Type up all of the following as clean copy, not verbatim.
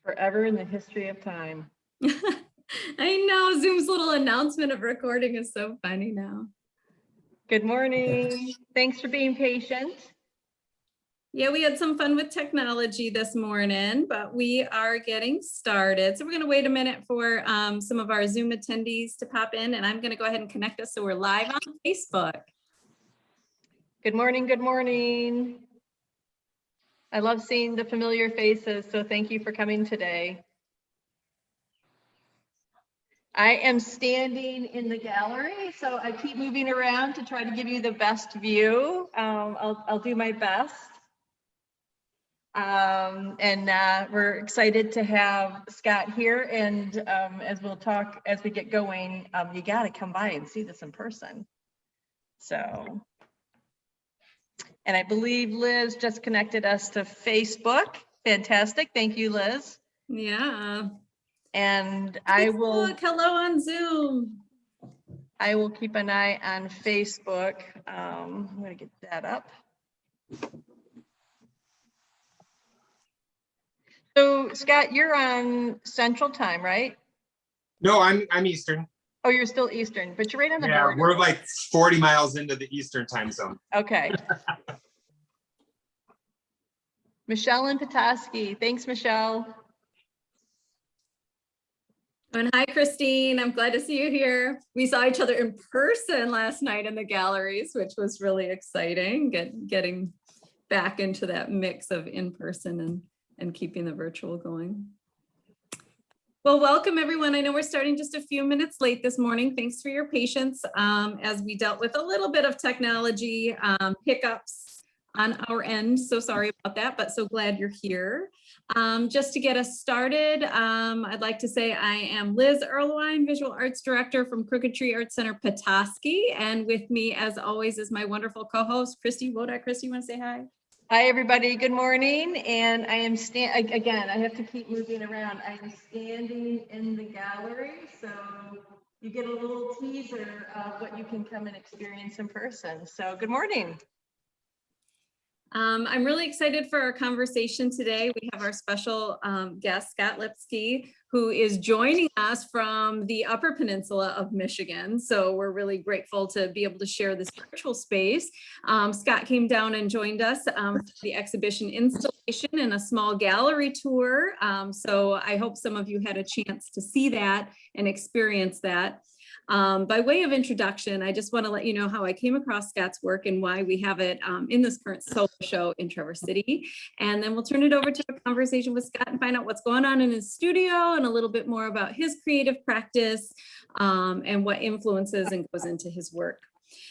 Forever in the history of time. I know Zoom's little announcement of recording is so funny now. Good morning. Thanks for being patient. Yeah, we had some fun with technology this morning, but we are getting started. So we're going to wait a minute for some of our Zoom attendees to pop in, and I'm going to go ahead and connect us so we're live on Facebook. Good morning. Good morning. I love seeing the familiar faces, so thank you for coming today. I am standing in the gallery, so I keep moving around to try to give you the best view. I'll do my best. We're excited to have Scott here, and as we'll talk as we get going, you got to come by and see this in person. So, and I believe Liz just connected us to Facebook. Fantastic. Thank you, Liz. Yeah. And I will. Hello on Zoom. I will keep an eye on Facebook. I'm going to get that up. So Scott, you're on Central Time, right? No, I'm Eastern. Oh, you're still Eastern, but you're right on the border. Yeah, we're like 40 miles into the Eastern time zone. Okay. Michelle and Petoskey. Thanks, Michelle. And hi, Christine. I'm glad to see you here. We saw each other in person last night in the galleries, which was really exciting. Getting back into that mix of in-person and keeping the virtual going. Well, welcome everyone. I know we're starting just a few minutes late this morning. Thanks for your patience as we dealt with a little bit of technology hiccups on our end. So sorry about that, but so glad you're here. Just to get us started, I'd like to say I am Liz Erlewine, Visual Arts Director from Crooked Tree Art Center, Petoskey. And with me, as always, is my wonderful co-host, Christy Wodak. Christy, you want to say hi? Hi, everybody. Good morning. And I am again, I have to keep moving around. I'm standing in the gallery, so you get a little teaser of what you can come and experience in person. So good morning. I'm really excited for our conversation today. We have our special guest, Scott Leipski, who is joining us from the Upper Peninsula of Michigan. So we're really grateful to be able to share this virtual space. Scott came down and joined us for the exhibition installation and a small gallery tour. So I hope some of you had a chance to see that and experience that. By way of introduction, I just want to let you know how I came across Scott's work and why we have it in this current solo show in Traverse City. And then we'll turn it over to a conversation with Scott and find out what's going on in his studio and a little bit more about his creative practice and what influences and goes into his work.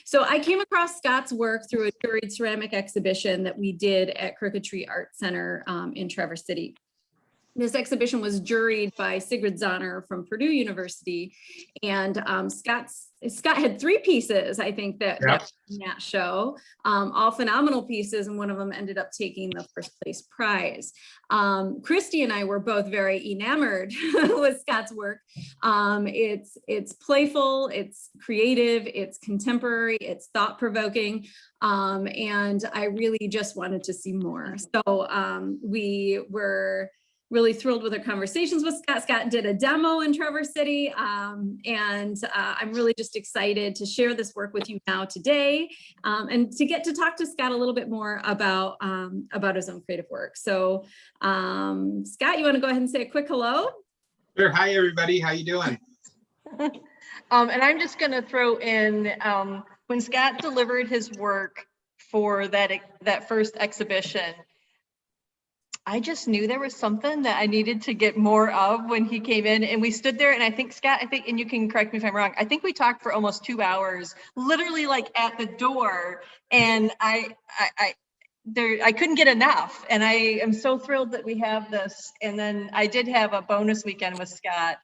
So I came across Scott's work through a juried ceramic exhibition that we did at Crooked Tree Art Center in Traverse City. This exhibition was juried by Sigrid Zahner from Purdue University, and Scott had 3 pieces, I think, that in that show, all phenomenal pieces, and one of them ended up taking the first place prize. Christy and I were both very enamored with Scott's work. It's playful, it's creative, it's contemporary, it's thought-provoking, and I really just wanted to see more. So we were really thrilled with our conversations with Scott. Scott did a demo in Traverse City, and I'm really just excited to share this work with you now today, and to get to talk to Scott a little bit more about his own creative work. So Scott, you want to go ahead and say a quick hello? Sure. Hi, everybody. How you doing? And I'm just going to throw in, when Scott delivered his work for that first exhibition, I just knew there was something that I needed to get more of when he came in, and we stood there, and I think Scott, and you can correct me if I'm wrong, I think we talked for almost 2 hours, literally like at the door, and I couldn't get enough, and I am so thrilled that we have this. And then I did have a bonus weekend with Scott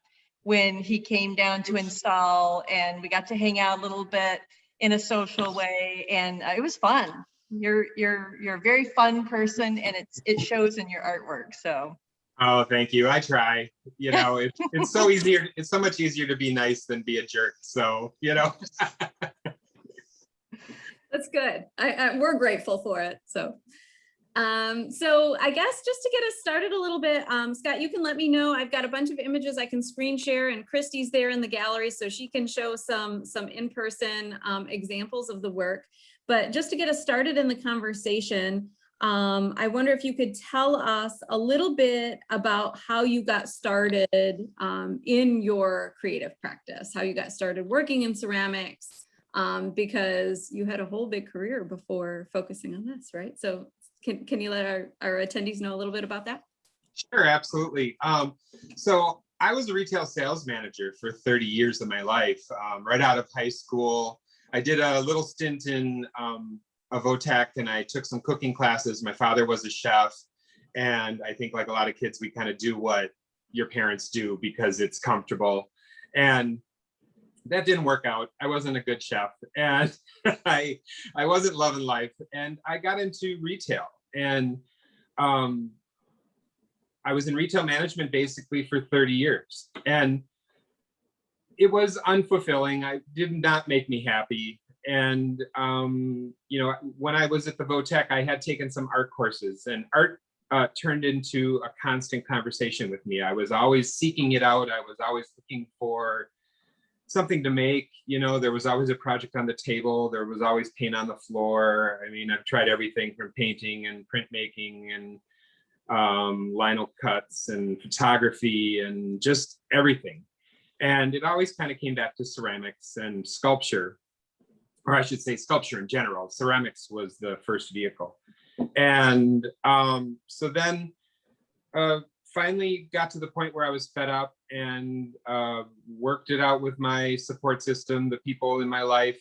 when he came down to install, and we got to hang out a little bit in a social way, and it was fun. You're a very fun person, and it shows in your artwork. So. Oh, thank you. I try. You know, it's so easier. It's so much easier to be nice than be a jerk. So, you know. That's good. We're grateful for it. So. So I guess just to get us started a little bit, Scott, you can let me know. I've got a bunch of images I can screen share, and Christy's there in the gallery, so she can show some in-person examples of the work. But just to get us started in the conversation, I wonder if you could tell us a little bit about how you got started in your creative practice, how you got started working in ceramics, because you had a whole big career before focusing on this, right? So can you let our attendees know a little bit about that? Sure, absolutely. So I was a retail sales manager for 30 years of my life. Right out of high school, I did a little stint in a VOTEC, and I took some cooking classes. My father was a chef, and I think like a lot of kids, we kind of do what your parents do because it's comfortable. And that didn't work out. I wasn't a good chef, and I wasn't loving life, and I got into retail. And I was in retail management basically for 30 years, and it was unfulfilling. I did not make me happy. And you know, when I was at the VOTEC, I had taken some art courses, and art turned into a constant conversation with me. I was always seeking it out. I was always looking for something to make. You know, there was always a project on the table. There was always paint on the floor. I mean, I've tried everything from painting and printmaking and lino cuts and photography and just everything. And it always kind of came back to ceramics and sculpture, or I should say sculpture in general. Ceramics was the first vehicle. And so then finally got to the point where I was fed up, and worked it out with my support system, the people in my life.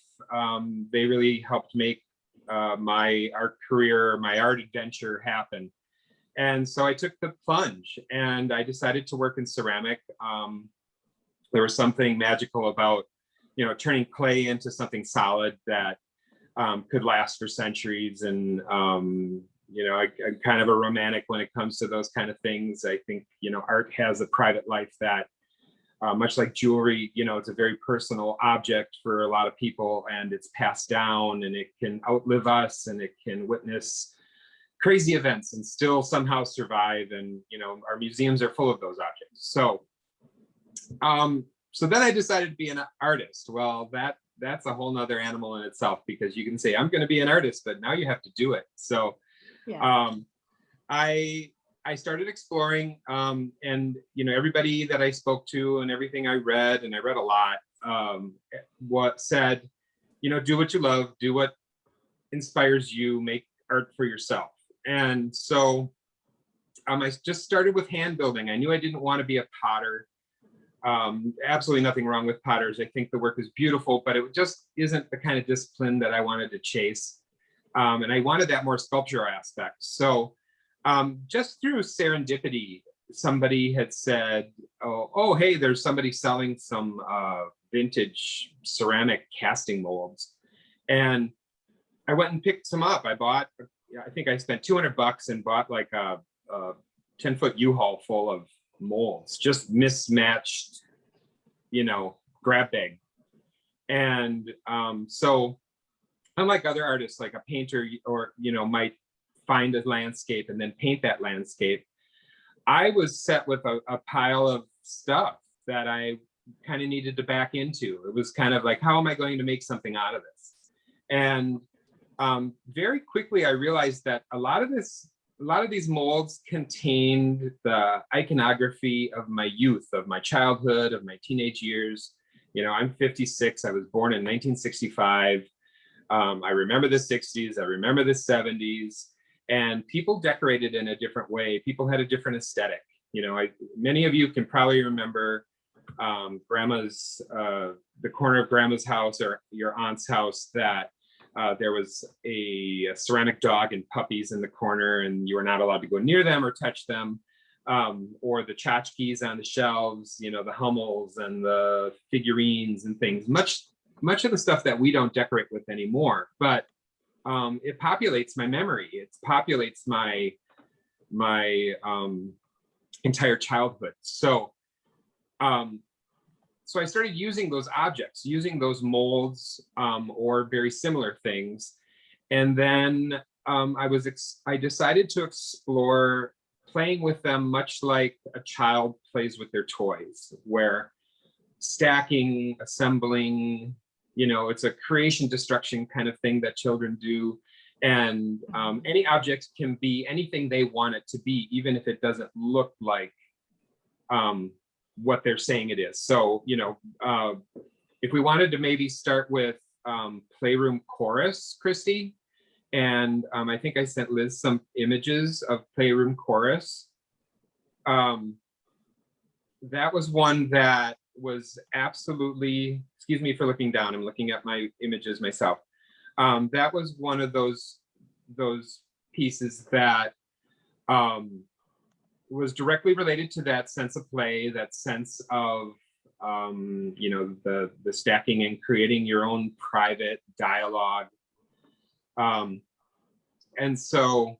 They really helped make my art career, my art adventure happen. And so I took the plunge, and I decided to work in ceramic. There was something magical about, you know, turning clay into something solid that could last for centuries. And you know, I'm kind of a romantic when it comes to those kind of things. I think, you know, art has a private life that, much like jewelry, you know, it's a very personal object for a lot of people, and it's passed down, and it can outlive us, and it can witness crazy events and still somehow survive. And, you know, our museums are full of those objects. So, so then I decided to be an artist. Well, that's a whole nother animal in itself, because you can say, I'm going to be an artist, but now you have to do it. So Yeah. I started exploring, and, you know, everybody that I spoke to and everything I read, and I read a lot, what said, you know, do what you love, do what inspires you, make art for yourself. And so I just started with hand building. I knew I didn't want to be a potter. Absolutely nothing wrong with potters. I think the work is beautiful, but it just isn't the kind of discipline that I wanted to chase. And I wanted that more sculptural aspect. So just through serendipity, somebody had said, oh, hey, there's somebody selling some vintage ceramic casting molds. And I went and picked some up. I think I spent $200 and bought like a 10-foot U-Haul full of molds, just mismatched, you know, grab bag. And so unlike other artists, like a painter, or, you know, might find a landscape and then paint that landscape, I was set with a pile of stuff that I kind of needed to back into. It was kind of like, how am I going to make something out of this? And very quickly I realized that a lot of these molds contained the iconography of my youth, of my childhood, of my teenage years. You know, I'm 56. I was born in 1965. I remember the 60s. I remember the 70s. And people decorated in a different way. People had a different aesthetic. You know, many of you can probably remember grandma's, the corner of grandma's house or your aunt's house, that there was a ceramic dog and puppies in the corner, and you were not allowed to go near them or touch them. Or the tchotchkes on the shelves, you know, the Hummels and the figurines and things. Much of the stuff that we don't decorate with anymore, but it populates my memory. It populates my entire childhood. So so I started using those objects, using those molds, or very similar things. And then I decided to explore playing with them much like a child plays with their toys, where stacking, assembling, it's a creation destruction kind of thing that children do. And any object can be anything they want it to be, even if it doesn't look like what they're saying it is. So, if we wanted to maybe start with Playroom Chorus, Christy, and I think I sent Liz some images of Playroom Chorus. That was one that was absolutely, excuse me for looking down, I'm looking at my images myself. That was one of those pieces that was directly related to that sense of play, that sense of the stacking and creating your own private dialogue. And so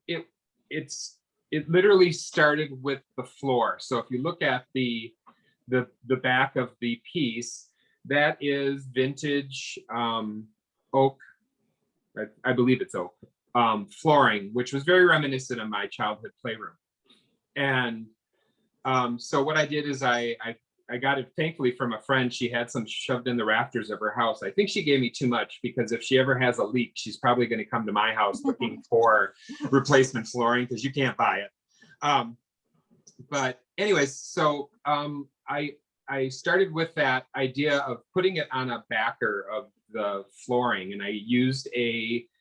it literally started with the floor. So if you look at the back of the piece, that is vintage oak, I believe it's oak, flooring, which was very reminiscent of my childhood playroom. And so what I did is I got it thankfully from a friend. She had some shoved in the rafters of her house. I think she gave me too much, because if she ever has a leak, she's probably going to come to my house looking for replacement flooring, because you can't buy it. But anyways, so I started with that idea of putting it on a backer of the flooring, and I used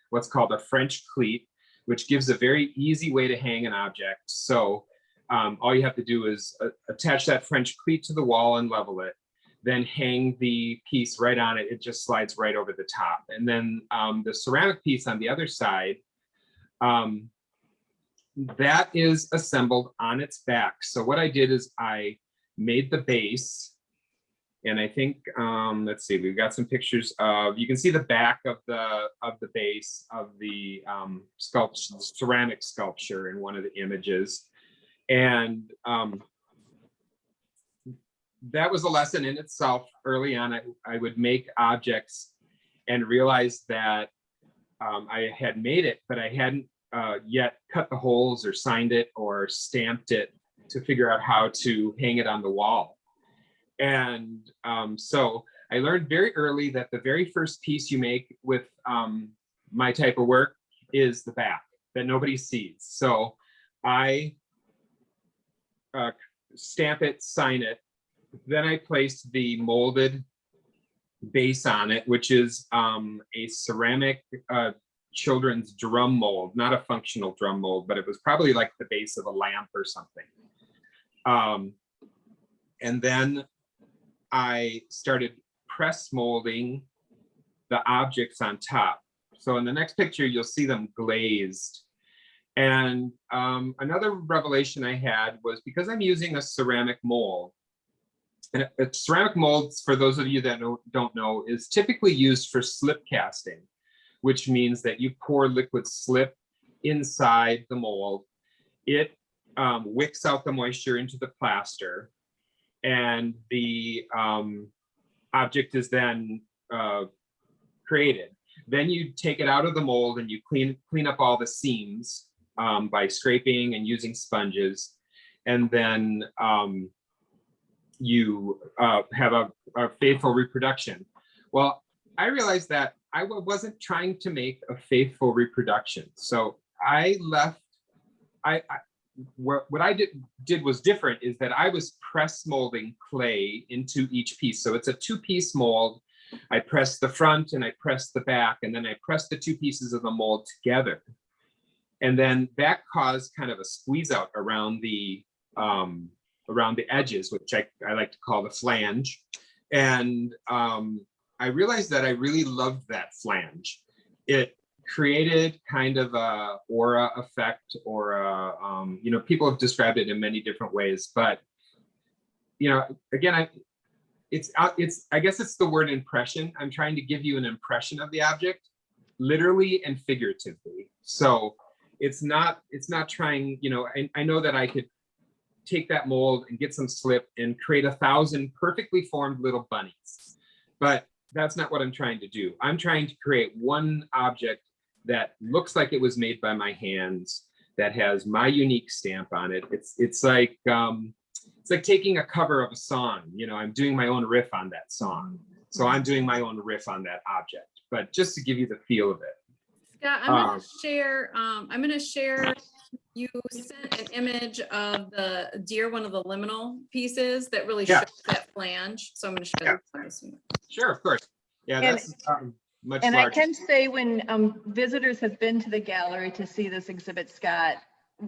what's called a French cleat, which gives a very easy way to hang an object. So all you have to do is attach that French cleat to the wall and level it, then hang the piece right on it. It just slides right over the top. And then the ceramic piece on the other side, that is assembled on its back. So what I did is I made the base, and I think, let's see, we've got some pictures of, you can see the back of the base of the sculpture, ceramic sculpture in one of the images. And that was a lesson in itself. Early on, I would make objects and realize that I had made it, but I hadn't yet cut the holes or signed it or stamped it to figure out how to hang it on the wall. And so I learned very early that the very first piece you make with my type of work is the back that nobody sees. So I stamp it, sign it. Then I placed the molded base on it, which is a ceramic children's drum mold, not a functional drum mold, but it was probably like the base of a lamp or something. And then I started press molding the objects on top. So in the next picture, you'll see them glazed. And another revelation I had was, because I'm using a ceramic mold, and a ceramic mold, for those of you that don't know, is typically used for slip casting, which means that you pour liquid slip inside the mold. It wicks out the moisture into the plaster, and the object is then created. Then you take it out of the mold and you clean up all the seams by scraping and using sponges, and then you have a faithful reproduction. Well, I realized that I wasn't trying to make a faithful reproduction, so I left. What I did was different, is that I was press molding clay into each piece. So it's a two-piece mold. I press the front and I press the back, and then I press the two pieces of the mold together. And then that caused kind of a squeeze out around the edges, which I like to call the flange. And I realized that I really loved that flange. It created kind of a aura effect, or people have described it in many different ways, but again, I guess it's the word impression. I'm trying to give you an impression of the object, literally and figuratively. So it's not trying, I know that I could take that mold and get some slip and create 1,000 perfectly formed little bunnies, but that's not what I'm trying to do. I'm trying to create one object that looks like it was made by my hands, that has my unique stamp on it. It's like taking a cover of a song. You know, I'm doing my own riff on that song. So I'm doing my own riff on that object, but just to give you the feel of it. Scott, I'm going to share. I'm going to share. You sent an image of the deer, one of the liminal pieces that really shows that flange. So I'm going to show you. Sure, of course. Yeah, And- that's much And larger. I can say when visitors have been to the gallery to see this exhibit, Scott,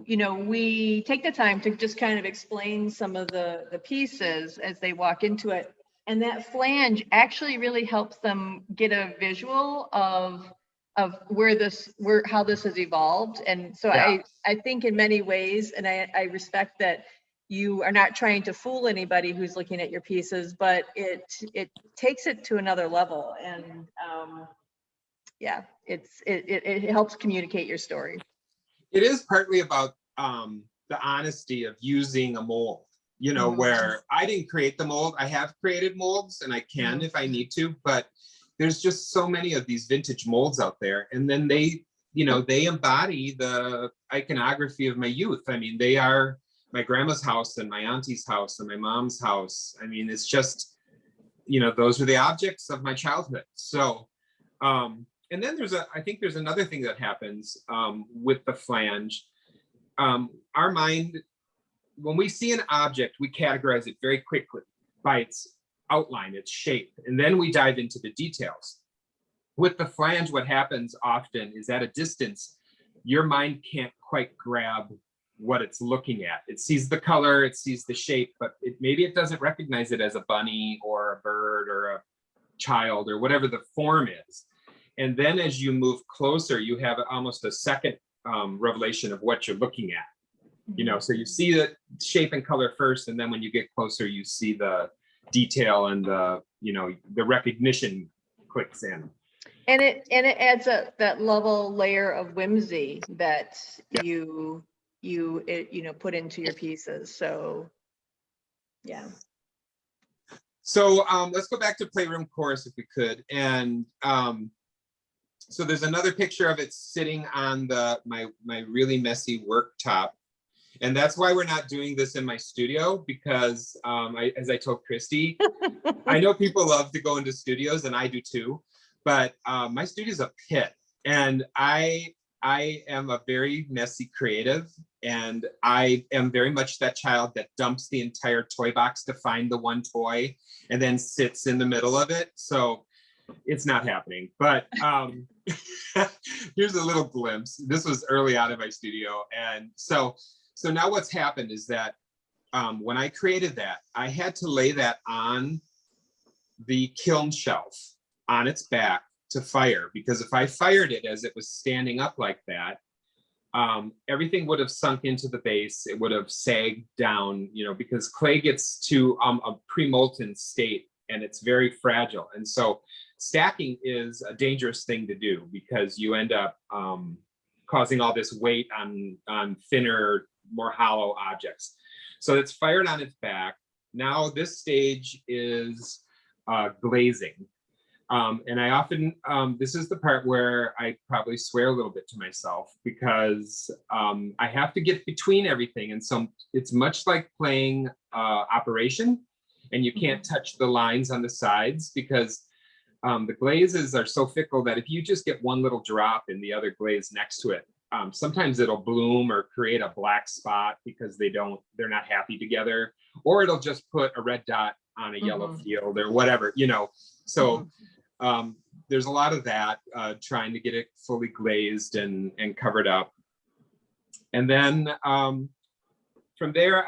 you know, we take the time to just kind of explain some of the pieces as they walk into it. And that flange actually really helps them get a visual of how this has evolved. And so I think in many ways, and I respect that you are not trying to fool anybody who's looking at your pieces, but it takes it to another level. And it helps communicate your story. It is partly about the honesty of using a mold, you know, where I didn't create the mold. I have created molds and I can if I need to, but there's just so many of these vintage molds out there. And then they embody the iconography of my youth. I mean, they are my grandma's house and my auntie's house and my mom's house. I mean, it's just, you know, those are the objects of my childhood. So, and then I think there's another thing that happens with the flange. Our mind, when we see an object, we categorize it very quickly by its outline, its shape, and then we dive into the details. With the flange, what happens often is at a distance, your mind can't quite grab what it's looking at. It sees the color, it sees the shape, but maybe it doesn't recognize it as a bunny or a bird or a child or whatever the form is. And then as you move closer, you have almost a second revelation of what you're looking at. You know, so you see the shape and color first, and then when you get closer, you see the detail and the recognition clicks in. And it adds that layer of whimsy that you put into your pieces. So yeah. So let's go back to Playroom Chorus if we could. And so there's another picture of it sitting on my really messy worktop. And that's why we're not doing this in my studio, because as I told Christy, I know people love to go into studios, and I do too, but my studio's a pit, and I am a very messy creative, and I am very much that child that dumps the entire toy box to find the one toy and then sits in the middle of it. So it's not happening, but here's a little glimpse. This was early on in my studio. And so now what's happened is that when I created that, I had to lay that on the kiln shelf on its back to fire, because if I fired it as it was standing up like that, everything would have sunk into the base. It would have sagged down, you know, because clay gets to a pre-molten state and it's very fragile. And so stacking is a dangerous thing to do, because you end up causing all this weight on thinner, more hollow objects. So it's fired on its back. Now this stage is glazing. And I often, this is the part where I probably swear a little bit to myself, because I have to get between everything. And so it's much like playing Operation, and you can't touch the lines on the sides, because the glazes are so fickle that if you just get one little drop in the other glaze next to it, sometimes it'll bloom or create a black spot because they're not happy together, or it'll just put a red dot on a yellow field or whatever, you know. So there's a lot of that, trying to get it fully glazed and covered up. And then from there,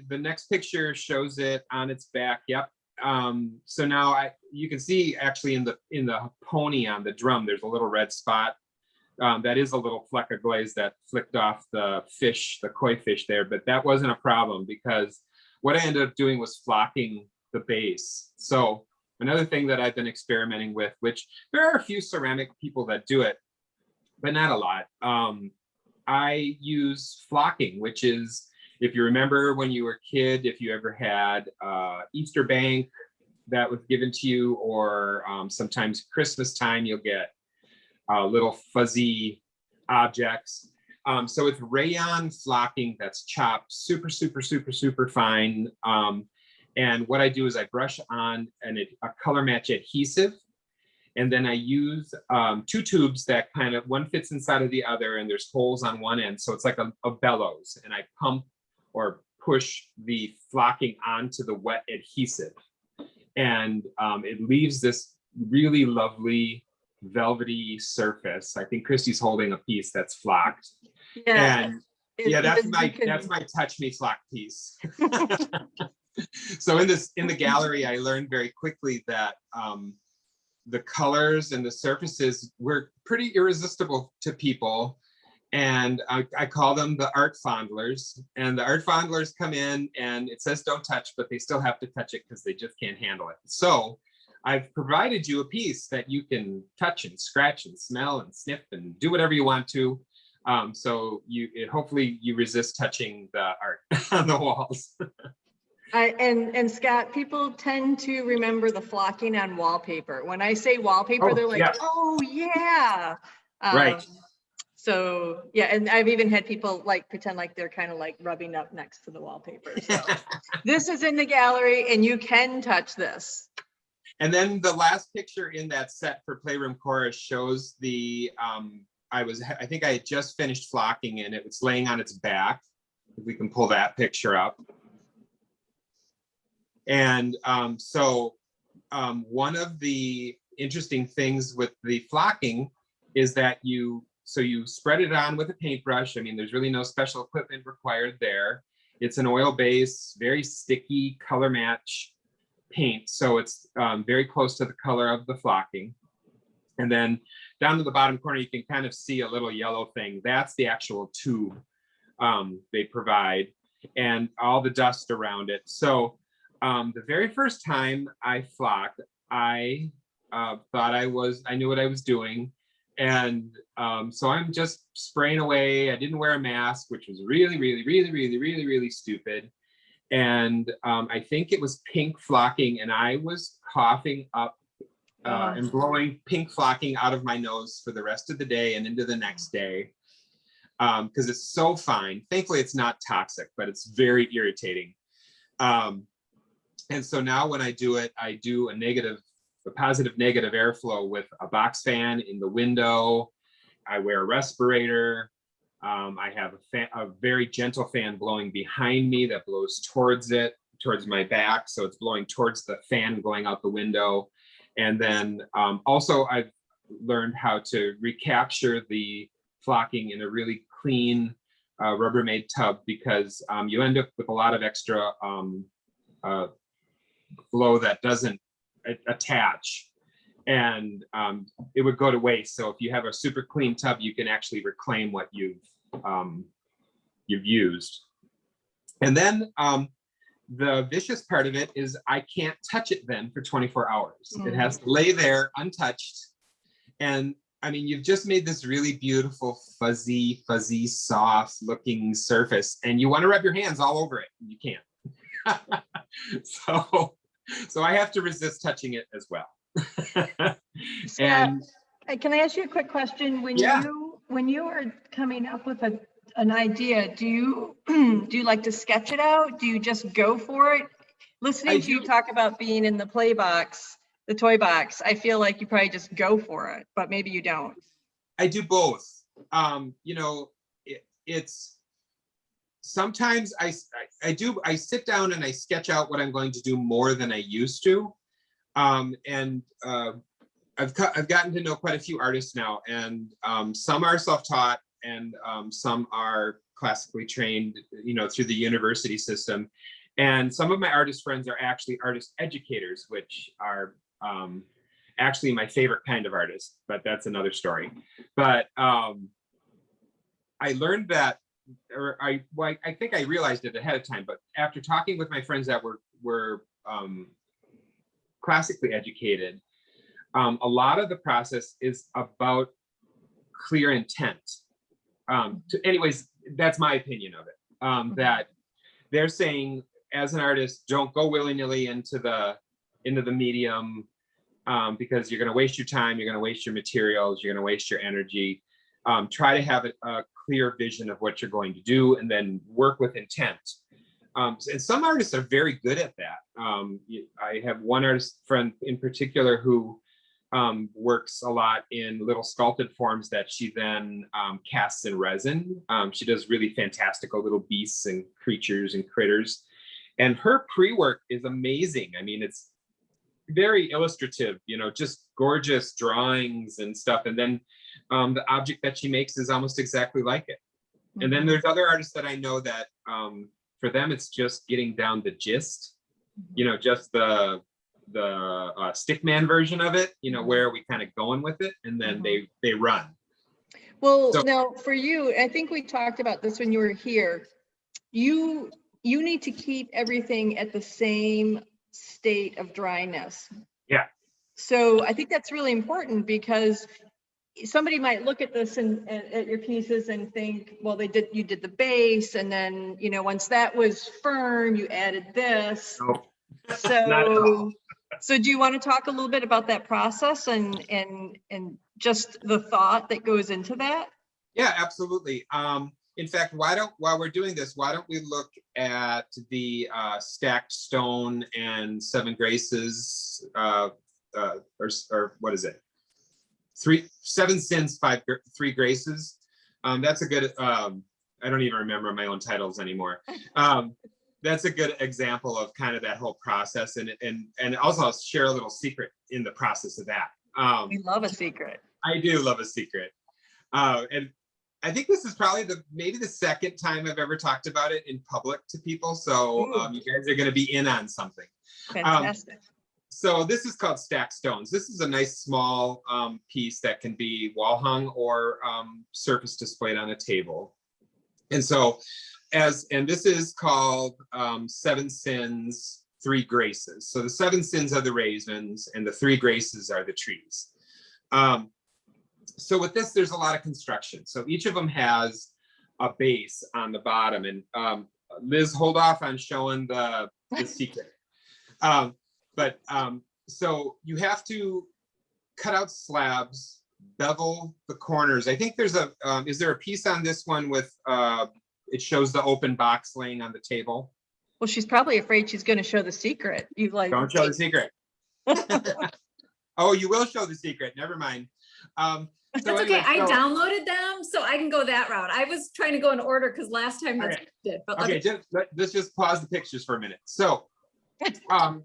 the next picture shows it on its back. Yep. So now you can see actually in the pony on the drum, there's a little red spot. That is a little fleck of glaze that flicked off the fish, the koi fish there, but that wasn't a problem, because what I ended up doing was flocking the base. So another thing that I've been experimenting with, which there are a few ceramic people that do it, but not a lot. I use flocking, which is, if you remember when you were a kid, if you ever had Easter bank that was given to you, or sometimes Christmas time, you'll get little fuzzy objects. So it's rayon flocking that's chopped super, super, super, super fine. And what I do is I brush on a color match adhesive. And then I use 2 tubes that kind of, one fits inside of the other, and there's holes on one end. So it's like a bellows, and I pump or push the flocking onto the wet adhesive. And it leaves this really lovely velvety surface. I think Christy's holding a piece that's flocked. Yeah. And yeah, that's my touch me flock piece. So in the gallery, I learned very quickly that the colors and the surfaces were pretty irresistible to people. And I call them the art fondlers. And the art fondlers come in and it says don't touch, but they still have to touch it because they just can't handle it. So I've provided you a piece that you can touch and scratch and smell and sniff and do whatever you want to. So hopefully you resist touching the art on the walls. And Scott, people tend to remember the flocking on wallpaper. When I say wallpaper, they're like, yeah. oh yeah. Right. So yeah, and I've even had people like pretend like they're kind of like rubbing up next to the wallpaper. So this is in the gallery and you can touch this. And then the last picture in that set for Playroom Chorus shows the, I think I had just finished flocking and it was laying on its back. If we can pull that picture up. And one of the interesting things with the flocking is that you spread it on with a paintbrush. I mean, there's really no special equipment required there. It's an oil base, very sticky color match paint. So it's very close to the color of the flocking. And then down to the bottom corner, you can kind of see a little yellow thing. That's the actual tube they provide and all the dust around it. So the very first time I flocked, I thought I knew what I was doing. And so I'm just spraying away. I didn't wear a mask, which was really, really, really, really, really, really stupid. And I think it was pink flocking, and I was coughing up and blowing pink flocking out of my nose for the rest of the day and into the next day because it's so fine. Thankfully, it's not toxic, but it's very irritating. And so now when I do it, I do a positive negative airflow with a box fan in the window. I wear a respirator. I have a very gentle fan blowing behind me that blows towards my back. So it's blowing towards the fan going out the window. And then also I've learned how to recapture the flocking in a really clean Rubbermaid tub because you end up with a lot of extra flow that doesn't attach, and it would go to waste. So if you have a super clean tub, you can actually reclaim what you've used. And then the vicious part of it is I can't touch it then for 24 hours. It has to lay there untouched. And I mean, you've just made this really beautiful, fuzzy, soft looking surface, and you want to rub your hands all over it. You can't. So I have to resist touching it as well. And can I ask you a quick question? When you are coming up with an idea, do you like to sketch it out? Do you just go for it? Listening to you talk about being in the toy box, I feel like you probably just go for it, but maybe you don't. I do both. It's sometimes I sit down and I sketch out what I'm going to do more than I used to. I've gotten to know quite a few artists now, and some are self-taught and some are classically trained, through the university system. And some of my artist friends are actually artist educators, which are actually my favorite kind of artist, but that's another story. But I learned that, or I think I realized it ahead of time, but after talking with my friends that were classically educated, a lot of the process is about clear intent. Anyways, that's my opinion of it. That they're saying, as an artist, don't go willy-nilly into the into the medium, because you're going to waste your time, you're going to waste your materials, you're going to waste your energy. Try to have a clear vision of what you're going to do, and then work with intent. And some artists are very good at that. I have one artist friend in particular who works a lot in little sculpted forms that she then casts in resin. She does really fantastical little beasts and creatures and critters. And her pre-work is amazing. I mean, it's very illustrative, you know, just gorgeous drawings and stuff. And then the object that she makes is almost exactly like it. And then there's other artists that I know that for them, it's just getting down the gist, you know, just the stickman version of it, you know, where are we kind of going with it, and then they run. Well, so, now for you, I think we talked about this when you were here. You need to keep everything at the same state of dryness. Yeah. So I think that's really important, because somebody might look at this and at your pieces and think, well, you did the base, and then, you know, once that was firm, you added this. Nope. So do you want to talk a little bit about that process and just the thought that goes into that? Yeah, absolutely. In fact, while we're doing this, why don't we look at the stacked stone and 7 graces, or what is it? 7 sins, 3 graces. That's a good, I don't even remember my own titles anymore. That's a good example of kind of that whole process. And also I'll share a little secret in the process of that. We love a secret. I do love a secret. And I think this is probably maybe the second time I've ever talked about it in public to people. So you guys are going to be in on something. Fantastic. So this is called Stacked Stones. This is a nice small piece that can be wall hung or surface displayed on a table. And so this is called 7 sins, 3 graces. So the 7 sins are the raisins and the 3 graces are the trees. So with this, there's a lot of construction. So each of them has a base on the bottom. And Liz, hold off on showing the secret. So you have to cut out slabs, bevel the corners. I think there's is there a piece on this one with, it shows the open box laying on the table? Well, she's probably afraid she's going to show the secret. Don't show the secret. Oh, you will show the secret. Never mind. That's okay. I downloaded them, so I can go that route. I was trying to go in order because last time that's what I did. But okay, let's just pause the pictures for a minute. So I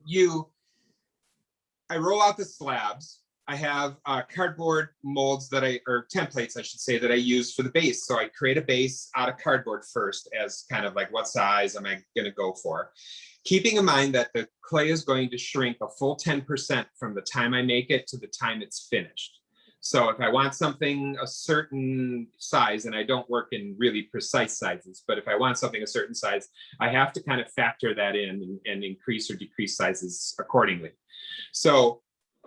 roll out the slabs. I have cardboard molds or templates, I should say, that I use for the base. So I create a base out of cardboard first as kind of like, what size am I going to go for? Keeping in mind that the clay is going to shrink a full 10% from the time I make it to the time it's finished. So if I want something a certain size, and I don't work in really precise sizes, but if I want something a certain size, I have to kind of factor that in and increase or decrease sizes accordingly. So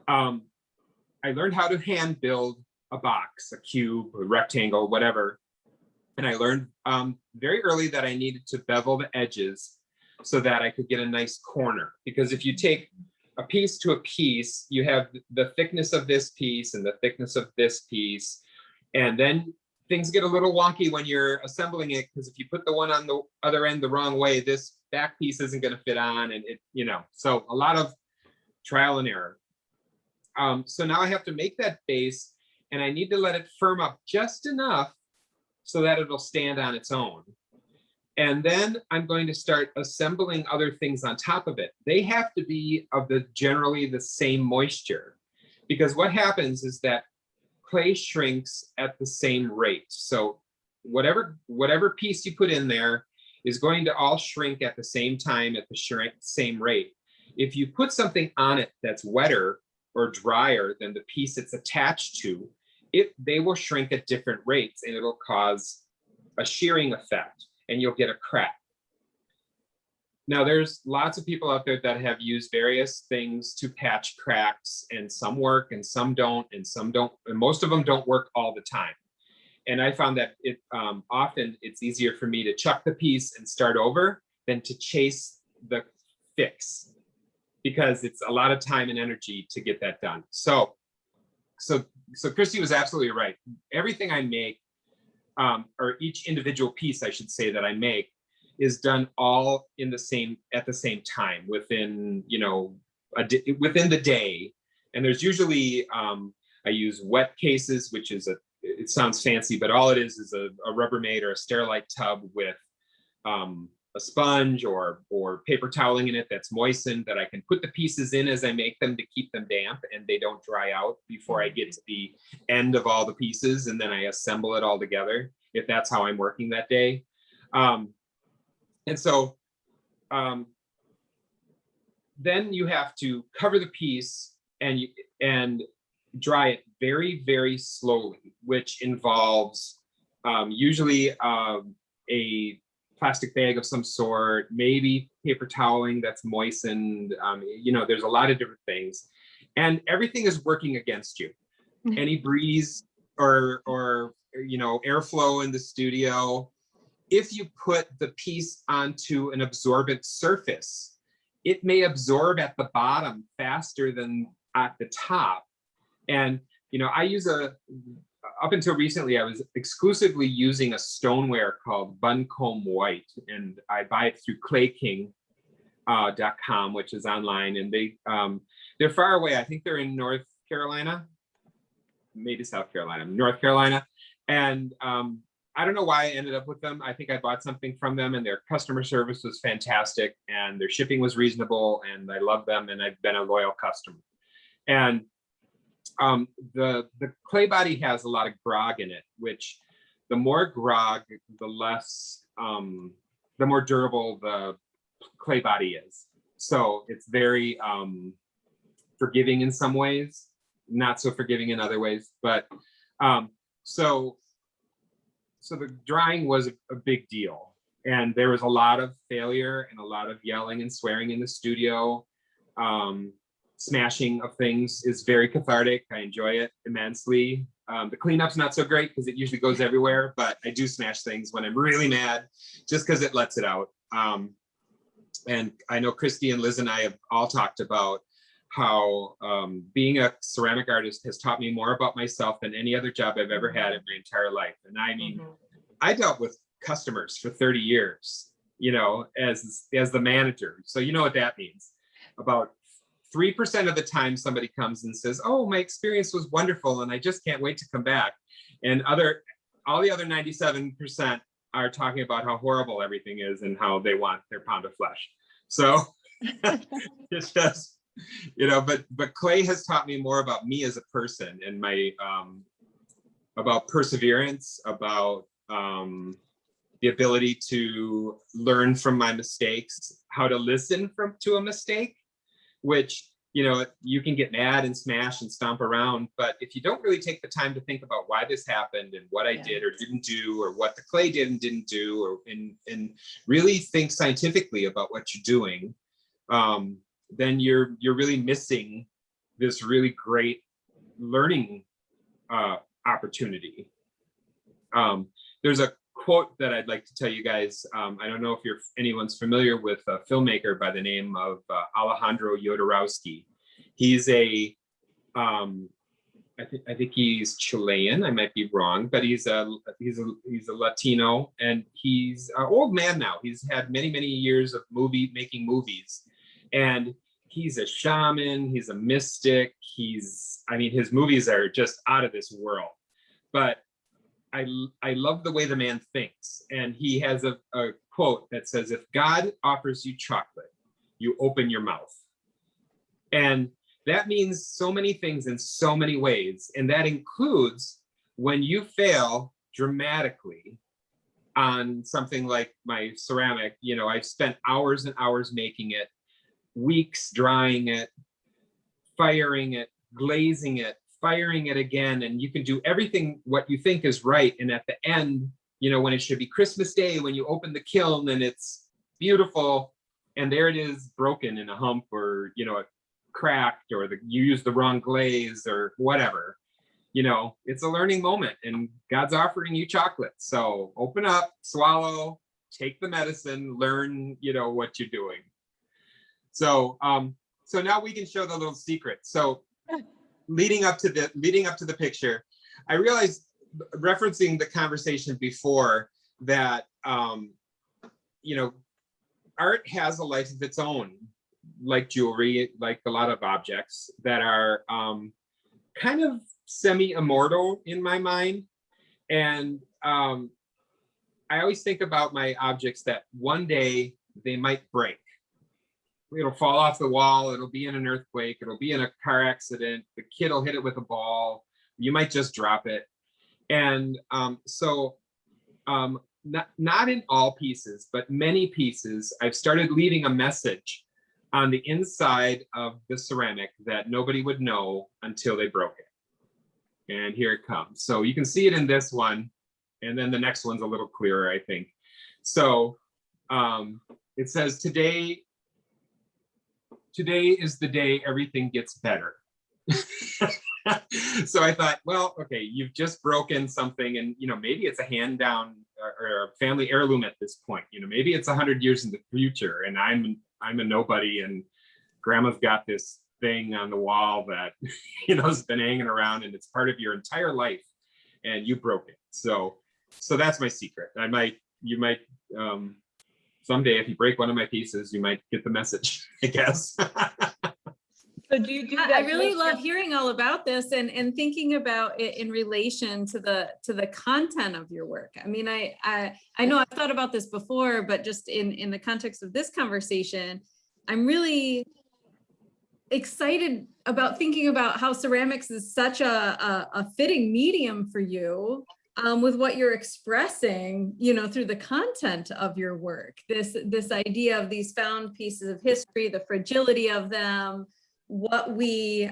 I learned how to hand build a box, a cube, a rectangle, whatever. And I learned very early that I needed to bevel the edges so that I could get a nice corner. Because if you take a piece to a piece, you have the thickness of this piece and the thickness of this piece. And then things get a little wonky when you're assembling it, because if you put the one on the other end the wrong way, this back piece isn't going to fit on, and so a lot of trial and error. So now I have to make that base, and I need to let it firm up just enough so that it'll stand on its own. And then I'm going to start assembling other things on top of it. They have to be of generally the same moisture, because what happens is that clay shrinks at the same rate. So whatever piece you put in there is going to all shrink at the same time at the same rate. If you put something on it that's wetter or drier than the piece it's attached to, they will shrink at different rates, and it'll cause a shearing effect, and you'll get a crack. Now, there's lots of people out there that have used various things to patch cracks, and some work and some don't, and most of them don't work all the time. And I found that often it's easier for me to chuck the piece and start over than to chase the fix. because it's a lot of time and energy to get that done. So Christy was absolutely right. Everything I make, or each individual piece, I should say, that I make, is done all at the same time within, within the day. And there's usually, I use wet cases, which is it sounds fancy, but all it is a Rubbermaid or a Sterilite tub with a sponge or paper toweling in it that's moistened, that I can put the pieces in as I make them to keep them damp and they don't dry out before I get to the end of all the pieces, and then I assemble it all together if that's how I'm working that day. And so then you have to cover the piece and dry it very, very slowly, which involves usually a plastic bag of some sort, maybe paper toweling that's moistened. There's a lot of different things, and everything is working against you. Any breeze or airflow in the studio. If you put the piece onto an absorbent surface, it may absorb at the bottom faster than at the top. And, I use up until recently, I was exclusively using a stoneware called Buncombe White, and I buy it through clayking.com, which is online, and they're far away. I think they're in North Carolina, maybe South Carolina, North Carolina. And I don't know why I ended up with them. I think I bought something from them, and their customer service was fantastic, and their shipping was reasonable, and I love them, and I've been a loyal customer. And the clay body has a lot of grog in it, which the more grog, the less, the more durable the clay body is. So it's very forgiving in some ways, not so forgiving in other ways. But so the drying was a big deal, and there was a lot of failure and a lot of yelling and swearing in the studio. Smashing of things is very cathartic. I enjoy it immensely. The cleanup's not so great because it usually goes everywhere, but I do smash things when I'm really mad, just because it lets it out. And I know Christy and Liz and I have all talked about how being a ceramic artist has taught me more about myself than any other job I've ever had in my entire life. And I mean, I dealt with customers for 30 years, as the manager. So you know what that means. About 3% of the time somebody comes and says, oh, my experience was wonderful and I just can't wait to come back. And all the other 97% are talking about how horrible everything is and how they want their pound of flesh. So it's just, but clay has taught me more about me as a person and my, about perseverance, about the ability to learn from my mistakes, how to listen to a mistake, which, you can get mad and smash and stomp around, but if you don't really take the time to think about why this happened and what I did or didn't do, or what the clay did and didn't do, and really think scientifically about what you're doing, then you're really missing this really great learning opportunity. There's a quote that I'd like to tell you guys. I don't know if anyone's familiar with a filmmaker by the name of Alejandro Jodorowsky. He's I think he's Chilean. I might be wrong, but he's a Latino, and he's an old man now. He's had many years of making movies, and he's a shaman. He's a mystic. His movies are just out of this world, but I love the way the man thinks. And he has a quote that says, if God offers you chocolate, you open your mouth. And that means so many things in so many ways. And that includes when you fail dramatically on something like my ceramic. I've spent hours and hours making it, weeks drying it, firing it, glazing it, firing it again, and you can do everything what you think is right, and at the end, when it should be Christmas Day, when you open the kiln and it's beautiful, and there it is broken in a hump, or it cracked, or you used the wrong glaze or whatever. It's a learning moment, and God's offering you chocolate, so open up, swallow, take the medicine, learn what you're doing. So so now we can show the little secret. So leading up to the picture, I realized, referencing the conversation before, that you know, art has a life of its own, like jewelry, like a lot of objects that are kind of semi-immortal in my mind. And I always think about my objects that one day they might break. It'll fall off the wall, it'll be in an earthquake, it'll be in a car accident, the kid will hit it with a ball, you might just drop it. And not in all pieces, but many pieces, I've started leaving a message on the inside of the ceramic that nobody would know until they broke it. And here it comes. So you can see it in this one, and then the next one's a little clearer, I think. So it says, today is the day everything gets better. So I thought, well, okay, you've just broken something, and maybe it's a hand down or a family heirloom at this point. Maybe it's 100 years in the future, and I'm a nobody, and grandma's got this thing on the wall that has been hanging around, and it's part of your entire life, and you broke it. So that's my secret. You might someday, if you break one of my pieces, you might get the message, I guess. So do you do that? I really love hearing all about this and thinking about it in relation to the content of your work. I mean, I know I've thought about this before, but just in the context of this conversation, I'm really excited about thinking about how ceramics is such a fitting medium for you, with what you're expressing, through the content of your work. This idea of these found pieces of history, the fragility of them, what we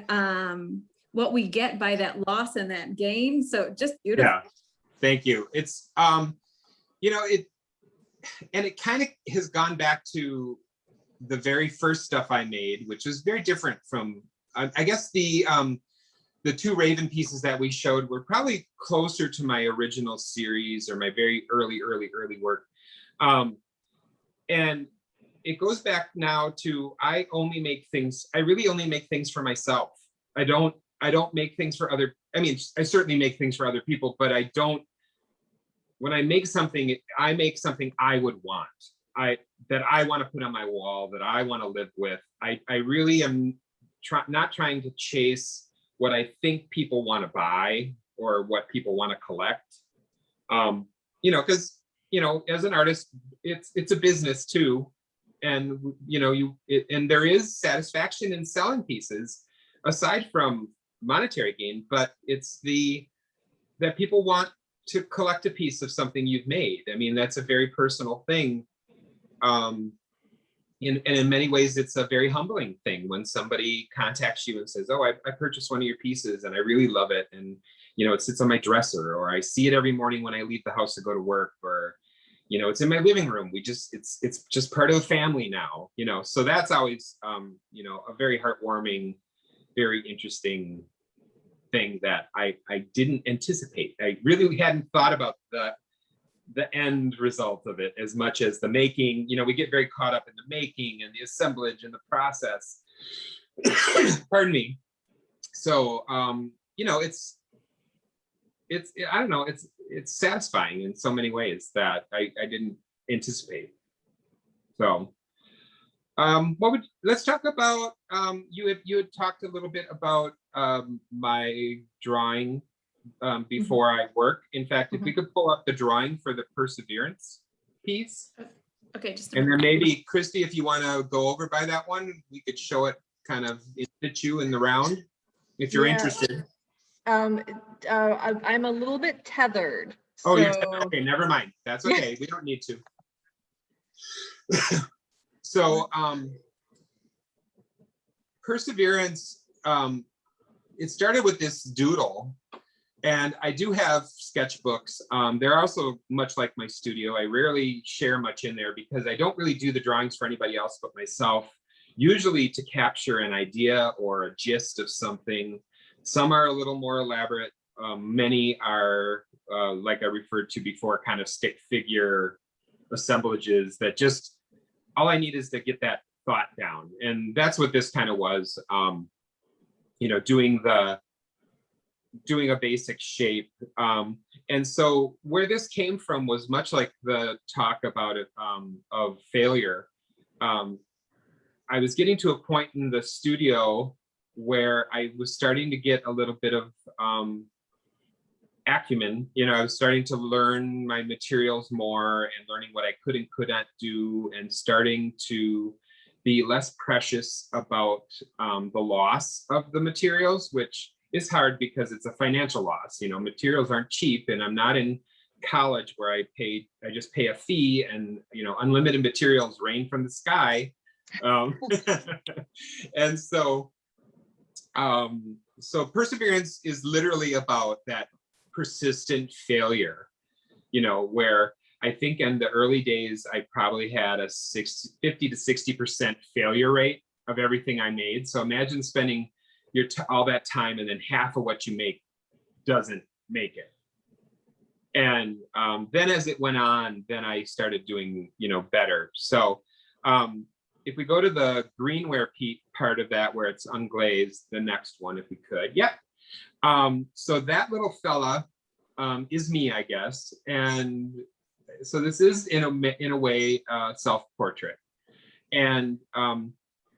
get by that loss and that gain. So just beautiful. Yeah, thank you. It's it kind of has gone back to the very first stuff I made, which is very different from I guess the two Raven pieces that we showed were probably closer to my original series or my very early work. And it goes back now to, I really only make things for myself. I don't make things for other, I certainly make things for other people, but when I make something, I make something I would want, that I want to put on my wall, that I want to live with. I really am not trying to chase what I think people want to buy or what people want to collect. Because, as an artist, it's a business too. And, and there is satisfaction in selling pieces aside from monetary gain, but it's that people want to collect a piece of something you've made. That's a very personal thing. And in many ways, it's a very humbling thing when somebody contacts you and says, oh, I purchased one of your pieces and I really love it. And, it sits on my dresser, or I see it every morning when I leave the house to go to work, or, it's in my living room. It's just part of the family now, so that's always, a very heartwarming, very interesting thing that I didn't anticipate. I really hadn't thought about the end result of it as much as the making. We get very caught up in the making and the assemblage and the process. Pardon me. So, I don't know, it's satisfying in so many ways that I didn't anticipate. So, let's talk about, you had talked a little bit about my drawing before I work. In fact, if we could pull up the drawing for the Perseverance piece. Okay, just and then maybe Christy, if you want to go over by that one, we could show it kind of in situ in the round, if you're interested. I'm a little bit tethered. Oh, so... you're okay, never mind. That's okay. We don't need to. So Perseverance, it started with this doodle. And I do have sketchbooks. They're also much like my studio. I rarely share much in there because I don't really do the drawings for anybody else but myself, usually to capture an idea or a gist of something. Some are a little more elaborate. Many are, like I referred to before, kind of stick figure assemblages that just, all I need is to get that thought down. And that's what this kind of was, you know, doing a basic shape. And so where this came from was much like the talk about it, of failure. I was getting to a point in the studio where I was starting to get a little bit of acumen. You know, I was starting to learn my materials more and learning what I could and could not do, and starting to be less precious about the loss of the materials, which is hard because it's a financial loss. You know, materials aren't cheap, and I'm not in college where I just pay a fee and, you know, unlimited materials rain from the sky. And so perseverance is literally about that persistent failure, you know, where I think in the early days, I probably had a 50 to 60% failure rate of everything I made. So imagine spending all that time and then half of what you make doesn't make it. And then as it went on, then I started doing, you know, better. So if we go to the greenware part of that, where it's unglazed, the next one, if we could. Yep. So that little fella is me, I guess. And so this is in a way self-portrait. And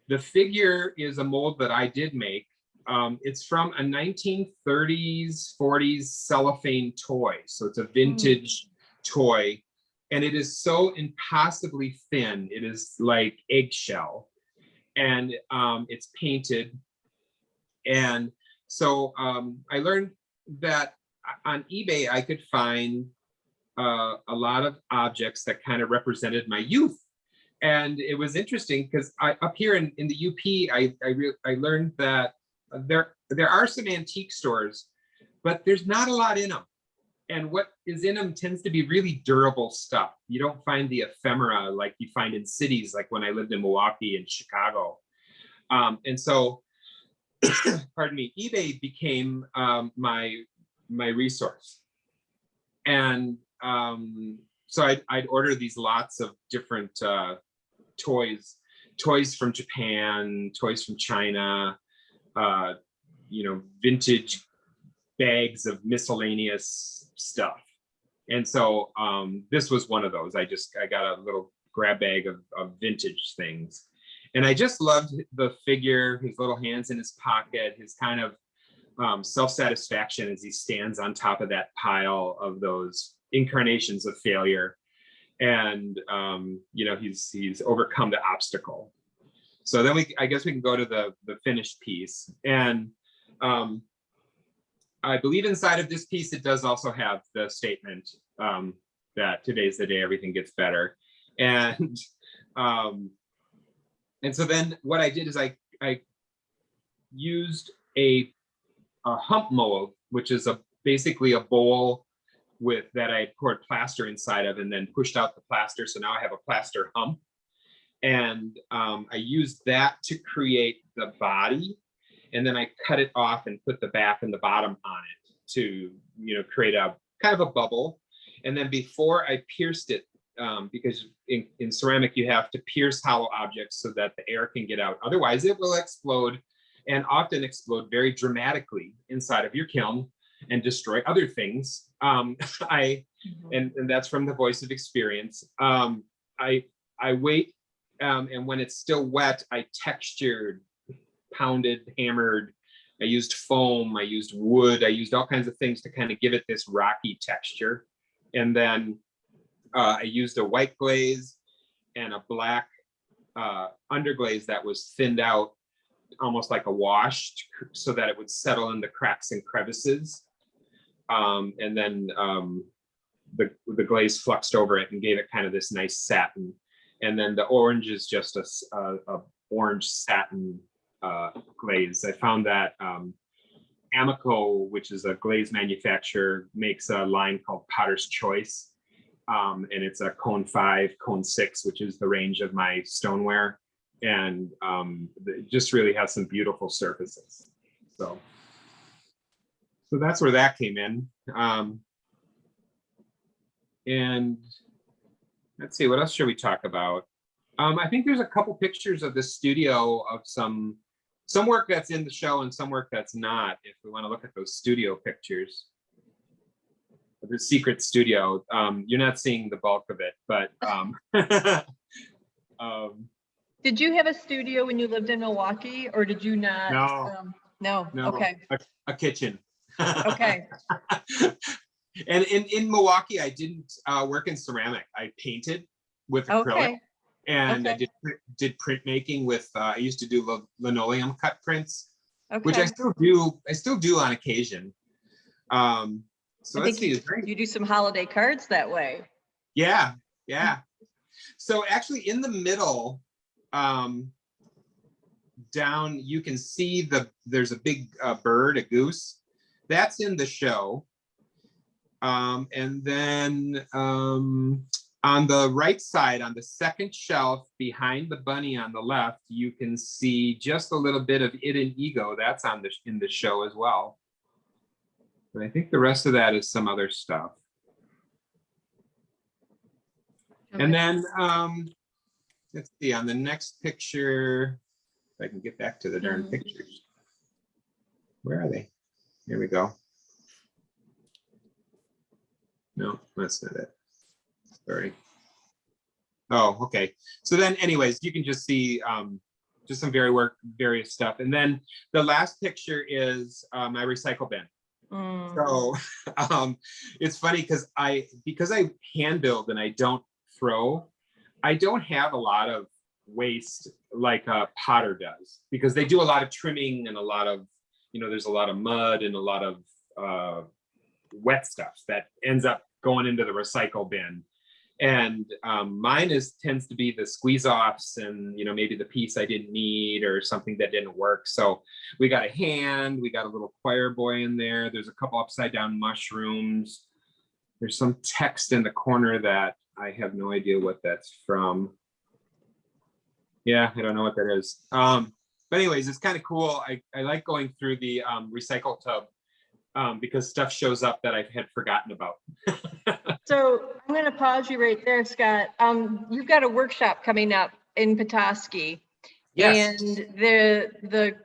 the figure is a mold that I did make. It's from a 1930s, 40s cellophane toy. So it's a vintage toy. And it is so impossibly thin. It is like eggshell. And it's painted. And so I learned that on eBay, I could find a lot of objects that kind of represented my youth. And it was interesting because up here in the UP, I learned that there are some antique stores, but there's not a lot in them. And what is in them tends to be really durable stuff. You don't find the ephemera like you find in cities, like when I lived in Milwaukee and Chicago. And so, pardon me, eBay became my resource. And so I'd order these lots of different toys from Japan, toys from China, you know, vintage bags of miscellaneous stuff. And so this was one of those. I got a little grab bag of vintage things. And I just loved the figure, his little hands in his pocket, his kind of self-satisfaction as he stands on top of that pile of those incarnations of failure. And you know, he's overcome the obstacle. So then I guess we can go to the finished piece. And I believe inside of this piece, it does also have the statement that today's the day everything gets better. And so then what I did is I used a hump mold, which is basically a bowl that I poured plaster inside of and then pushed out the plaster. So now I have a plaster hump. And I used that to create the body. And then I cut it off and put the back and the bottom on it to, you know, create a kind of a bubble. And then before I pierced it, because in ceramic, you have to pierce hollow objects so that the air can get out. Otherwise, it will explode, and often explode very dramatically inside of your kiln and destroy other things. And that's from the voice of experience. I wait, and when it's still wet, I textured, pounded, hammered. I used foam, I used wood, I used all kinds of things to kind of give it this rocky texture. And then I used a white glaze and a black underglaze that was thinned out almost like a wash so that it would settle in the cracks and crevices. And then the glaze fluxed over it and gave it kind of this nice satin. And then the orange is just a orange satin glaze. I found that Amico, which is a glaze manufacturer, makes a line called Potter's Choice. And it's a cone 5, cone 6, which is the range of my stoneware. And it just really has some beautiful surfaces. So that's where that came in. And let's see, what else should we talk about? I think there's a couple pictures of the studio of some work that's in the show and some work that's not, if we want to look at those studio pictures. The secret studio. You're not seeing the bulk of it, but Did you have a studio when you lived in Milwaukee, or did you not? No. No. Okay. A kitchen. Okay. And in Milwaukee, I didn't work in ceramic. I painted with acrylic. Okay. And Okay. I did printmaking with, I used to do linoleum cut prints, Okay. which I still do on occasion. So I let's think see. you do some holiday cards that way. Yeah. So actually in the middle, down, you can see there's a big bird, a goose. That's in the show. And then on the right side, on the second shelf behind the bunny on the left, you can see just a little bit of It and Ego. That's in the show as well. But I think the rest of that is some other stuff. Okay. And then let's see, on the next picture, if I can get back to the darn pictures. Where are they? Here we go. No, that's not it. Sorry. Oh, okay. So then anyways, you can just see just some various stuff. And then the last picture is my recycle bin. So it's funny because I hand build and I don't throw, I don't have a lot of waste like a potter does, because they do a lot of trimming and a lot of, there's a lot of mud and a lot of wet stuff that ends up going into the recycle bin. And mine tends to be the squeeze offs and, maybe the piece I didn't need or something that didn't work. So we got a hand, we got a little choir boy in there. There's a couple upside down mushrooms. There's some text in the corner that I have no idea what that's from. Yeah, I don't know what that is. But anyways, it's kind of cool. I like going through the recycle tub because stuff shows up that I had forgotten about. So I'm going to pause you right there, Scott. You've got a workshop coming up in Petoskey. Yes. And the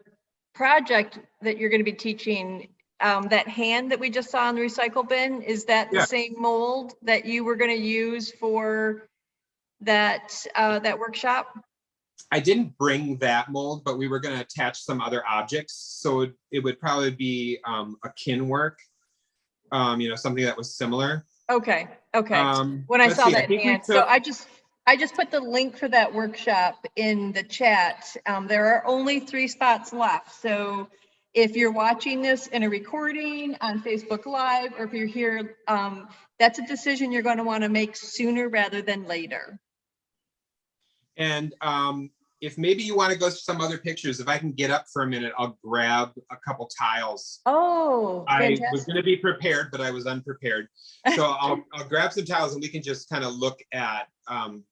project that you're going to be teaching, that hand that we just saw in the recycle bin, is that the same mold that you were going to use for that workshop? I didn't bring that mold, but we were going to attach some other objects. So it would probably be a kin work, something that was similar. Okay. When I saw that hand, so I just put the link for that workshop in the chat. There are only 3 spots left. So if you're watching this in a recording on Facebook Live, or if you're here, that's a decision you're going to want to make sooner rather than later. And if maybe you want to go to some other pictures, if I can get up for a minute, I'll grab a couple tiles. Oh, fantastic. I was going to be prepared, but I was unprepared. So I'll grab some tiles and we can just kind of look at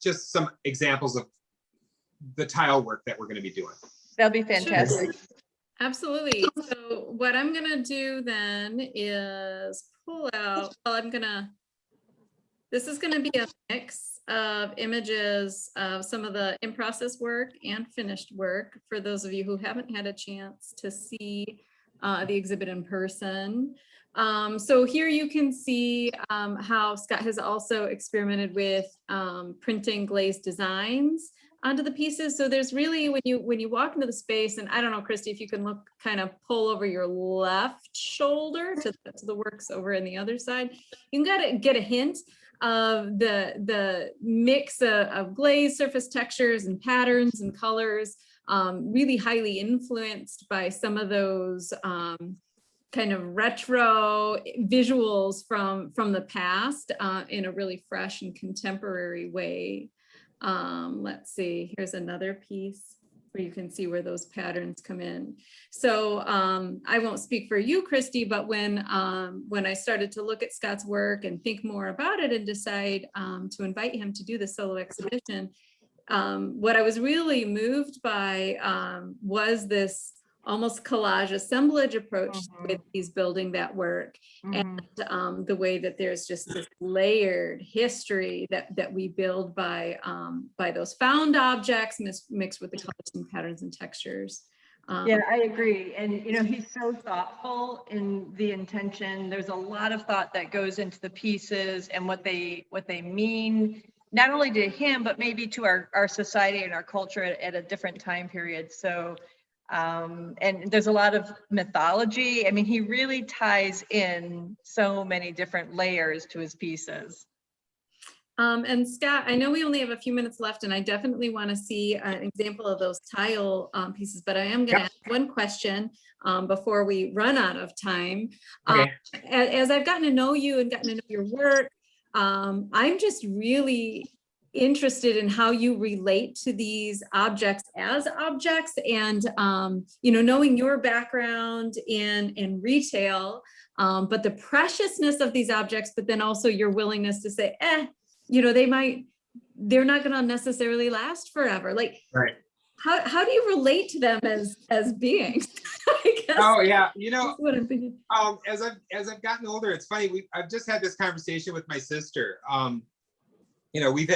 just some examples of the tile work that we're going to be doing. That'll be fantastic. Sure. Absolutely. So what I'm going to do then is pull out, this is going to be a mix of images of some of the in-process work and finished work for those of you who haven't had a chance to see the exhibit in person. So here you can see how Scott has also experimented with printing glazed designs onto the pieces. So there's really, when you walk into the space, and I don't know, Christy, if you can look, kind of pull over your left shoulder to the works over in the other side, you can get a hint of the mix of glazed surface textures and patterns and colors, really highly influenced by some of those kind of retro visuals from the past in a really fresh and contemporary way. Let's see, here's another piece where you can see where those patterns come in. So I won't speak for you, Christy, but when I started to look at Scott's work and think more about it and decide to invite him to do the solo exhibition, what I was really moved by was this almost collage assemblage approach Mhm. with he's building that work. Mhm. And the way that there's just this layered history that we build by those found objects mixed with the colors and patterns and textures. Yeah, I agree. And, you know, he's so thoughtful in the intention. There's a lot of thought that goes into the pieces and what they mean, not only to him, but maybe to our society and our culture at a different time period. So, and there's a lot of mythology. I mean, he really ties in so many different layers to his pieces. And Scott, I know we only have a few minutes left, and I definitely want to see an example of those tile pieces, but I am going to ask one question before we run out of time. Okay. As I've gotten to know you and gotten to know your work, I'm just really interested in how you relate to these objects as objects, and you know, knowing your background in retail, but the preciousness of these objects, but then also your willingness to say, you know, they're not going to necessarily last forever. Like, Right. how do you relate to them as beings? I guess Oh yeah, you know, that's what I'm thinking. as I've gotten older, it's funny. I've just had this conversation with my sister. You know, you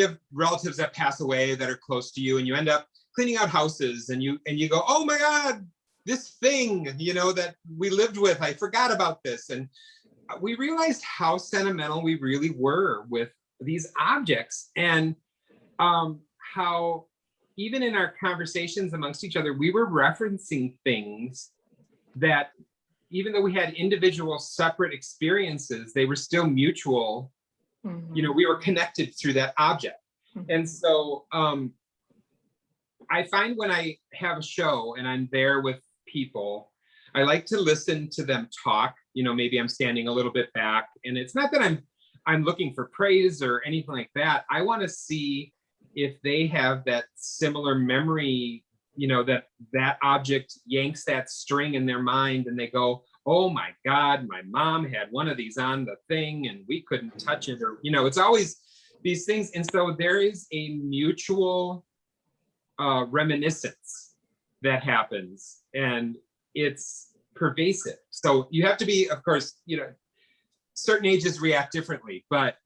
have relatives that pass away that are close to you, and you end up cleaning out houses, and you go, oh my God, this thing, you know, that we lived with, I forgot about this, and we realized how sentimental we really were with these objects, and how even in our conversations amongst each other, we were referencing things that, even though we had individual separate experiences, they were still mutual. You know, we were connected through that object. And so I find when I have a show and I'm there with people, I like to listen to them talk. You know, maybe I'm standing a little bit back, and it's not that I'm looking for praise or anything like that. I want to see if they have that similar memory, you know, that object yanks that string in their mind, and they go, oh my God, my mom had one of these on the thing and we couldn't touch it, or, you know, it's always these things. And so there is a mutual reminiscence that happens, and it's pervasive. So you have to be, of course, you know, certain ages react differently, but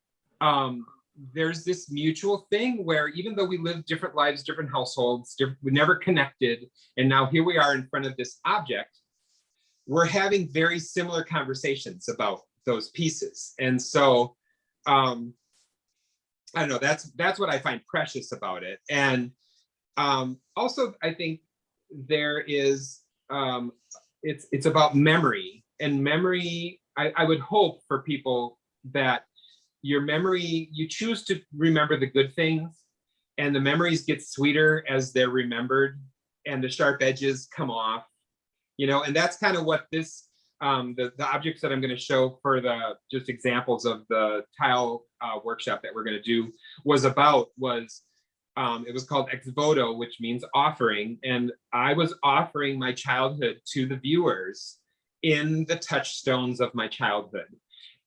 there's this mutual thing where even though we live different lives, different households, we never connected, and now here we are in front of this object, we're having very similar conversations about those pieces. And so I don't know, that's what I find precious about it. And also I think there is it's about memory, and memory, I would hope for people that your memory, you choose to remember the good things, and the memories get sweeter as they're remembered, and the sharp edges come off, you know. And that's kind of what this the objects that I'm going to show for the just examples of the tile workshop that we're going to do was about. It was called ex voto, which means offering, and I was offering my childhood to the viewers in the touchstones of my childhood.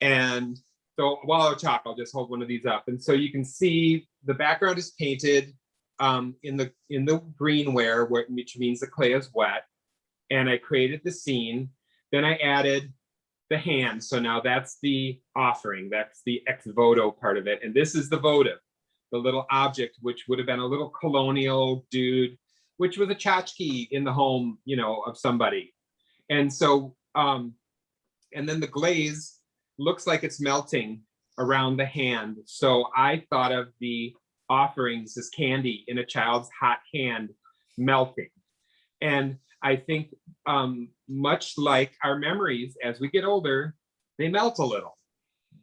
And so while I talk, I'll just hold one of these up, and so you can see the background is painted in the greenware, which means the clay is wet, and I created the scene. Then I added the hand, so now that's the offering, that's the ex voto part of it, and this is the votive, the little object, which would have been a little colonial dude, which was a tchotchke in the home, you know, of somebody. And so, and then the glaze looks like it's melting around the hand. So I thought of the offerings as candy in a child's hot hand melting. And I think much like our memories, as we get older, they melt a little.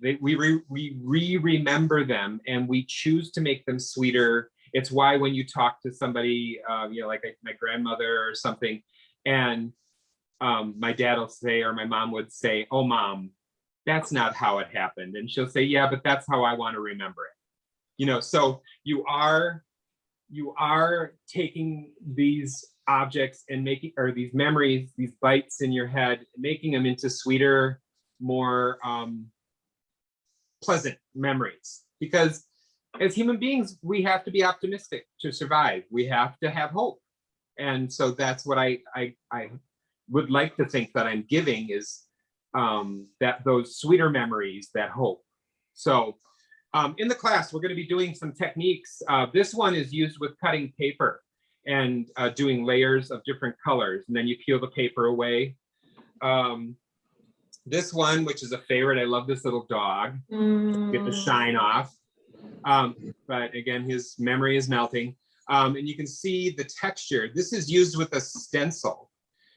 We remember them, and we choose to make them sweeter. It's why when you talk to somebody, you know, like my grandmother or something, and my dad will say, or my mom would say, oh mom, that's not how it happened. And she'll say, yeah, but that's how I want to remember it. You know, so you are taking these objects and making, or these memories, these bites in your head, making them into sweeter, more pleasant memories. Because as human beings, we have to be optimistic to survive. We have to have hope. And so that's what I would like to think that I'm giving is that those sweeter memories, that hope. So in the class, we're going to be doing some techniques. This one is used with cutting paper and doing layers of different colors, and then you peel the paper away. This one, which is a favorite, I love this little dog. Get the shine off. But again, his memory is melting. And you can see the texture. This is used with a stencil.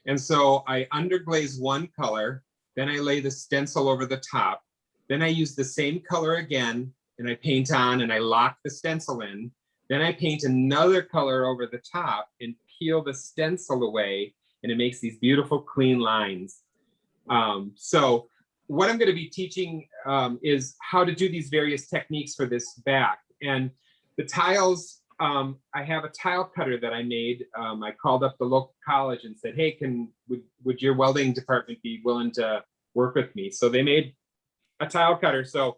And so I underglaze one color, then I lay the stencil over the top. Then I use the same color again, and I paint on and I lock the stencil in. Then I paint another color over the top and peel the stencil away, and it makes these beautiful clean lines. So what I'm going to be teaching is how to do these various techniques for this back. And the tiles, I have a tile cutter that I made. I called up the local college and said, hey, would your welding department be willing to work with me? So they made a tile cutter. So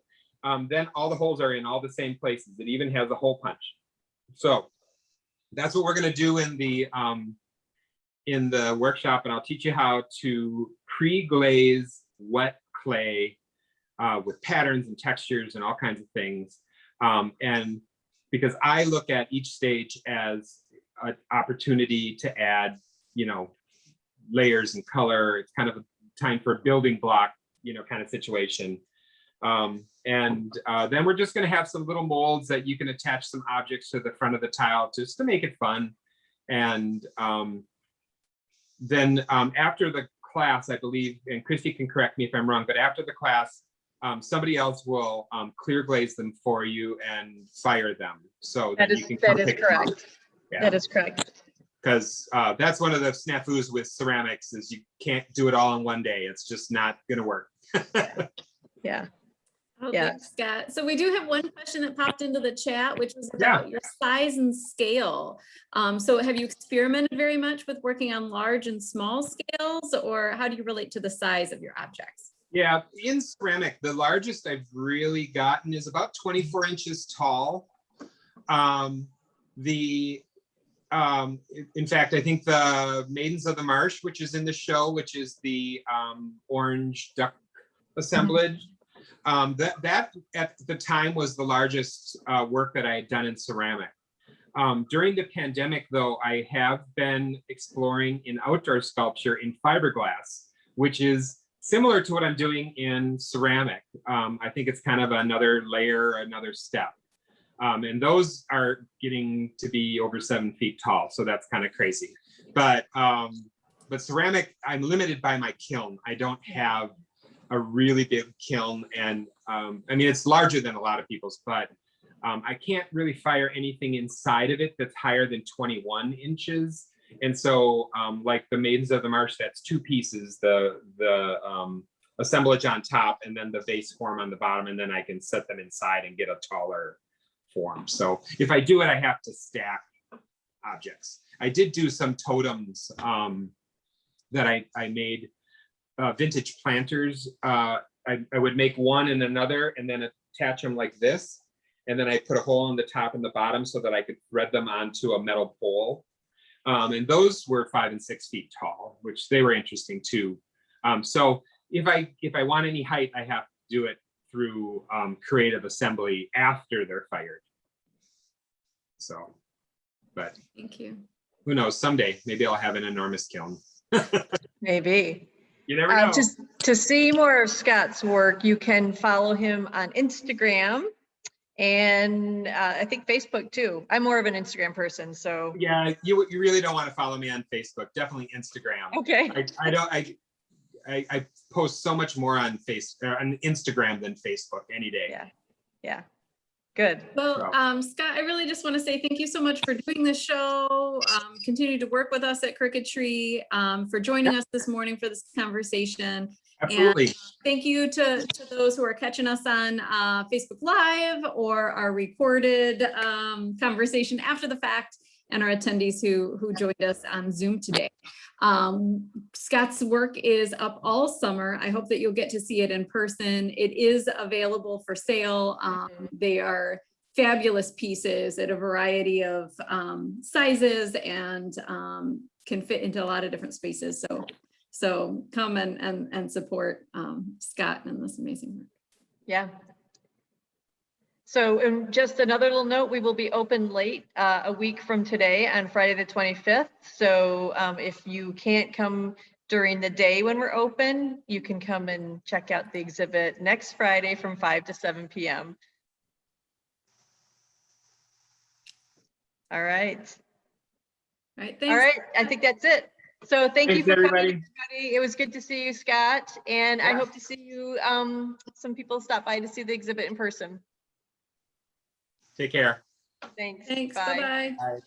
then all the holes are in all the same places. It even has a hole punch. So that's what we're going to do in the workshop, and I'll teach you how to pre-glaze wet clay with patterns and textures and all kinds of things. And because I look at each stage as an opportunity to add, layers and color. It's kind of a time for a building block, kind of situation. And then we're just going to have some little molds that you can attach some objects to the front of the tile just to make it fun. And then after the class, I believe, and Christy can correct me if I'm wrong, but after the class, somebody else will clear glaze them for you and fire them. So that is correct. Yeah. That is correct. Because that's one of the snafus with ceramics is you can't do it all in one day. It's just not going to work. Yeah. Oh, Yeah. thanks, Scott. So we do have one question that popped into the chat, which was about your size and scale. So have you experimented very much with working on large and small scales, or how do you relate to the size of your objects? Yeah, in ceramic, the largest I've really gotten is about 24 inches tall. In fact, I think the Maidens of the Marsh, which is in the show, which is the orange duck assemblage, that at the time was the largest work that I had done in ceramic. During the pandemic, though, I have been exploring in outdoor sculpture in fiberglass, which is similar to what I'm doing in ceramic. I think it's kind of another layer, another step. And those are getting to be over 7 feet tall, so that's kind of crazy. But ceramic, I'm limited by my kiln. I don't have a really big kiln, and I mean, it's larger than a lot of people's, but I can't really fire anything inside of it that's higher than 21 inches. And so like the Maidens of the Marsh, that's 2 pieces, the assemblage on top and then the base form on the bottom, and then I can set them inside and get a taller form. So if I do it, I have to stack objects. I did do some totems that I made, vintage planters. I would make one and another and then attach them like this. And then I put a hole in the top and the bottom so that I could thread them onto a metal pole. And those were 5 and 6 feet tall, which they were interesting too. So if I want any height, I have to do it through creative assembly after they're fired. So, but thank you. Who knows? Someday, maybe I'll have an enormous kiln. Maybe. You never know. To see more of Scott's work, you can follow him on Instagram and I think Facebook too. I'm more of an Instagram person, so. Yeah, you really don't want to follow me on Facebook. Definitely Instagram. Okay. I post so much more on Instagram than Facebook any day. Yeah. Yeah. Good. Well, Scott, I really just want to say thank you so much for doing this show. Continue to work with us at Crooked Tree, for joining us this morning for this conversation. Absolutely. And thank you to those who are catching us on Facebook Live or our recorded conversation after the fact, and our attendees who joined us on Zoom today. Scott's work is up all summer. I hope that you'll get to see it in person. It is available for sale. They are fabulous pieces at a variety of sizes and can fit into a lot of different spaces. So come and support Scott and this amazing work. Yeah. So, and just another little note, we will be open late a week from today on Friday the 25th. So if you can't come during the day when we're open, you can come and check out the exhibit next Friday from 5 to 7 p.m. All right. All right, All thanks. right. I think that's it. So thank you Thanks, for coming, everybody. everybody. It was good to see you, Scott. And I Yeah. hope to see you, some people stop by to see the exhibit in person. Take care. Thanks. Thanks, Bye. bye-bye. Bye.